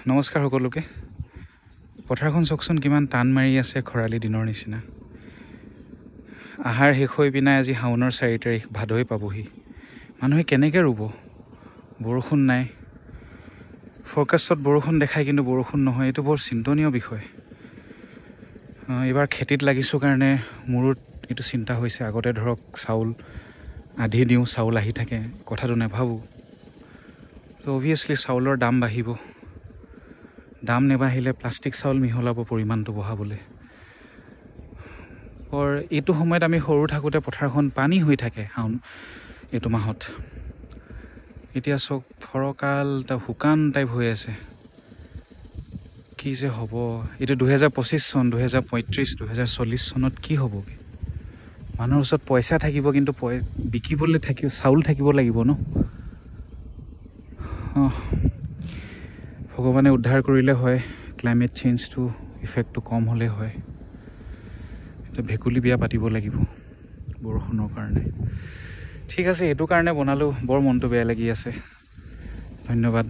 নমস্কাৰ সকলোকে পথাৰখন চকচোন কিমান টান মাৰি আছে খৰালি দিনৰ নিচিনা আহাৰ শেষ হৈ পিনাই আজি শাওনৰ 4 তাৰিখ ভাদই পাবহি মানুহে কেনেকৈ ৰুব বৰষুণ নাই ফৰকাষ্টত বৰষুণ দেখায় কিন্তু বৰষুণ নহয় এইটো বৰ চিন্তনীয় বিষয় এবাৰ খেতিত লাগিছো কাৰণে মোৰত এইটো চিন্তা হৈছে আগতে ধৰক চাউল আধি দিওঁ চাউল আহি থাকে কথাটো নেভাবো তো অবভিয়াছলি চাউলৰ দাম বাঢ়িব দাম নেবাঢ়িলে প্লাষ্টিক চাউল মিহলাব পৰিমাণটো বঢ়াবলৈ আৰু এইটো সময়ত আমি সৰু থাকোঁতে পথাৰখন পানী হৈ থাকে শাওন এইটো মাহত এতিয়া চক ফৰকাল এটা শুকান টাইপ হৈ আছে কি যে হ'ব এইটো 2025 চন 2035 2040 চনত কি হ'বগে মানুহৰ ওচৰত পইচা থাকিব কিন্তু বিকিবলৈ থাকিব চাউল থাকিব লাগিব ন ভগৱানে উদ্ধাৰ কৰিলে হয় ক্লাইমেট চেঞ্জটো ইফেক্টটো কম হ'লে হয় এটা ভেকুলী বিয়া পাতিব লাগিব বৰষুণৰ কাৰণে ঠিক আছে এইটো কাৰণে বনালোঁ বৰ মনটো বেয়া লাগি আছে ধন্যবাদ